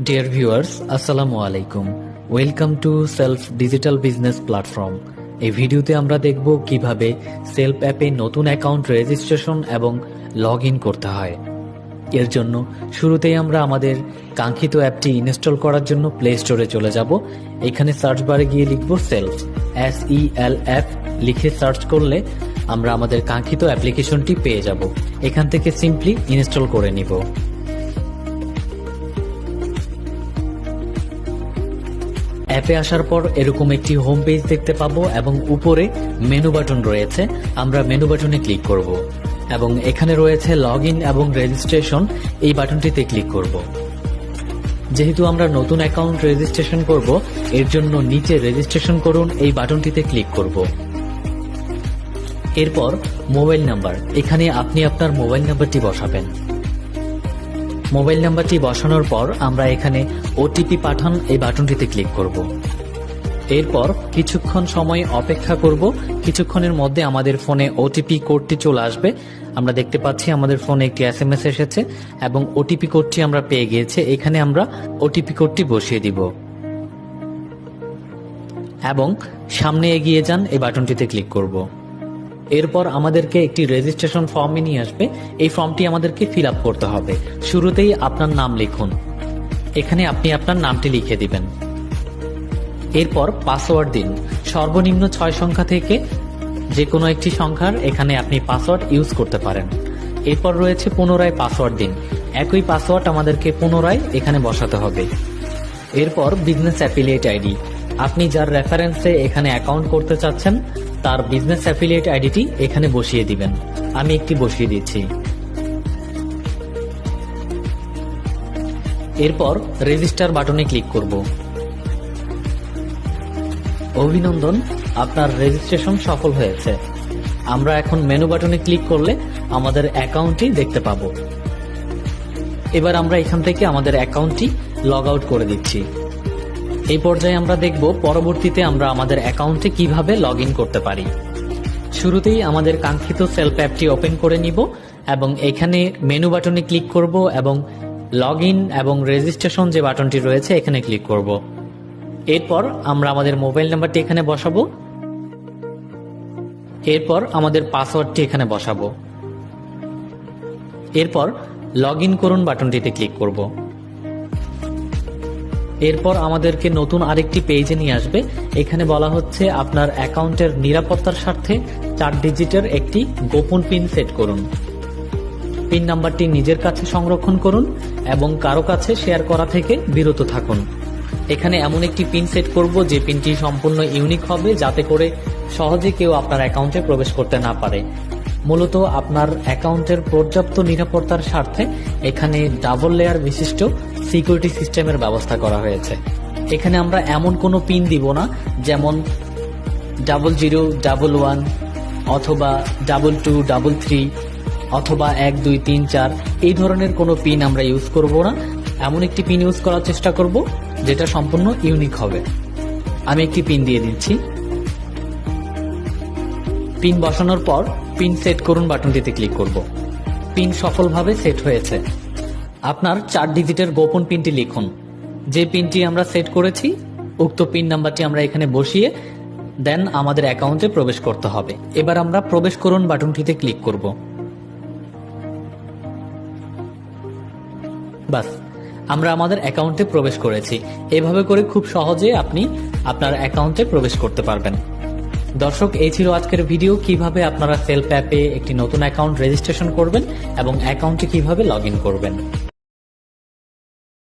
Dear viewers, আসসালামু আলাইকুম। Welcome to self digital business platform. এই ভিডিওতে আমরা দেখব কিভাবে সেলফ অ্যাপে নতুন অ্যাকাউন্ট রেজিস্ট্রেশন এবং লগ ইন করতে হয়। এর জন্য শুরুতেই আমরা আমাদের কাঙ্ক্ষিত অ্যাপটি ইনস্টল করার জন্য প্লে স্টোরে চলে যাব। এখানে সার্চ বারে গিয়ে লিখব সেলফ, SELF লিখে সার্চ করলে আমরা আমাদের কাঙ্ক্ষিত অ্যাপ্লিকেশনটি পেয়ে যাব। এখান থেকে সিম্পলি ইনস্টল করে নিব। অ্যাপে আসার পর এরকম একটি হোম পেজ দেখতে পাবো এবং উপরে মেনু বাটন রয়েছে। আমরা মেনু বাটনে ক্লিক করব এবং এখানে রয়েছে লগ ইন এবং রেজিস্ট্রেশন, এই বাটনটিতে ক্লিক করব। যেহেতু আমরা নতুন অ্যাকাউন্ট রেজিস্ট্রেশন করব, এর জন্য নিচে রেজিস্ট্রেশন করুন এই বাটনটিতে ক্লিক করব। এরপর মোবাইল নাম্বার, এখানে আপনি আপনার মোবাইল নাম্বারটি বসাবেন। মোবাইল নাম্বারটি বসানোর পর আমরা এখানে ওটিপি পাঠান এই বাটনটিতে ক্লিক করব। এরপর কিছুক্ষণ সময় অপেক্ষা করব। কিছুক্ষণের মধ্যে আমাদের ফোনে ওটিপি কোডটি চলে আসবে। আমরা দেখতে পাচ্ছি আমাদের ফোনে একটি SMS এসেছে এবং ওটিপি কোডটি আমরা পেয়ে গিয়েছে। এখানে আমরা ওটিপি কোডটি বসিয়ে দিব এবং সামনে এগিয়ে যান এই বাটনটিতে ক্লিক করব। এরপর আমাদেরকে একটি রেজিস্ট্রেশন ফর্মে নিয়ে আসবে। এই ফর্মটি আমাদেরকে ফিল আপ করতে হবে। শুরুতেই আপনার নাম লিখুন, এখানে আপনি আপনার নামটি লিখে দিবেন। এরপর পাসওয়ার্ড দিন। সর্বনিম্ন 6 সংখ্যা থেকে যে কোনো একটি সংখ্যার এখানে আপনি পাসওয়ার্ড ইউজ করতে পারেন। এরপর রয়েছে পুনরায় পাসওয়ার্ড দিন। একই পাসওয়ার্ড আমাদেরকে পুনরায় এখানে বসাতে হবে। এরপর বিজনেস অ্যাফিলিয়েট আইডি, আপনি যার রেফারেন্সে এখানে অ্যাকাউন্ট করতে চাচ্ছেন তার বিজনেস অ্যাফিলিয়েট আইডিটি এখানে বসিয়ে দিবেন। আমি একটি বসিয়ে দিচ্ছি। এরপর রেজিস্টার বাটনে ক্লিক করব। অভিনন্দন, আপনার রেজিস্ট্রেশন সফল হয়েছে। আমরা এখন মেনু বাটনে ক্লিক করলে আমাদের অ্যাকাউন্টটি দেখতে পাবো। এবার আমরা এখান থেকে আমাদের অ্যাকাউন্টটি লগ আউট করে দিচ্ছি। এই পর্যায়ে আমরা দেখব পরবর্তীতে আমরা আমাদের অ্যাকাউন্টে কিভাবে লগ ইন করতে পারি। শুরুতেই আমাদের কাঙ্ক্ষিত সেলফ অ্যাপটি ওপেন করে নিব এবং এখানে মেনু বাটনে ক্লিক করব এবং লগ ইন এবং রেজিস্ট্রেশন যে বাটনটি রয়েছে এখানে ক্লিক করব। এরপর আমরা আমাদের মোবাইল নাম্বারটি এখানে বসাবো। এরপর আমাদের পাসওয়ার্ডটি এখানে বসাবো। এরপর লগ ইন করুন বাটনটিতে ক্লিক করব। এরপর আমাদেরকে নতুন আরেকটি পেজে নিয়ে আসবে। এখানে বলা হচ্ছে আপনার অ্যাকাউন্টের নিরাপত্তার স্বার্থে 4 ডিজিটের একটি গোপন পিন সেট করুন। পিন নাম্বারটি নিজের কাছে সংরক্ষণ করুন এবং কারো কাছে শেয়ার করা থেকে বিরত থাকুন। এখানে এমন একটি পিন সেট করব যে পিনটি সম্পূর্ণ ইউনিক হবে, যাতে করে সহজে কেউ আপনার অ্যাকাউন্টে প্রবেশ করতে না পারে। মূলত আপনার অ্যাকাউন্টের পর্যাপ্ত নিরাপত্তার স্বার্থে এখানে ডাবল লেয়ার বিশিষ্ট সিকিউরিটি সিস্টেমের ব্যবস্থা করা হয়েছে। এখানে আমরা এমন কোনো পিন দিব না যেমন 0011 অথবা 2233 অথবা 1234, এই ধরনের কোনো পিন আমরা ইউজ করব না। এমন একটি পিন ইউজ করার চেষ্টা করব যেটা সম্পূর্ণ ইউনিক হবে। আমি একটি পিন দিয়ে দিচ্ছি। পিন বসানোর পর পিন সেট করুন বাটনটিতে ক্লিক করব। পিন সফলভাবে সেট হয়েছে। আপনার 4 ডিজিটের গোপন পিনটি লিখুন। যে পিনটি আমরা সেট করেছি উক্ত পিন নাম্বারটি আমরা এখানে বসিয়ে দেন আমাদের অ্যাকাউন্টে প্রবেশ করতে হবে। এবার আমরা প্রবেশ করুন বাটনটিতে ক্লিক করব। বাস, আমরা আমাদের অ্যাকাউন্টে প্রবেশ করেছি। এভাবে করে খুব সহজে আপনি আপনার অ্যাকাউন্টে প্রবেশ করতে পারবেন। দর্শক, এই ছিল আজকের ভিডিও, কিভাবে আপনারা সেলফ অ্যাপে একটি নতুন অ্যাকাউন্ট রেজিস্ট্রেশন করবেন এবং অ্যাকাউন্টে কিভাবে লগ ইন করবেন।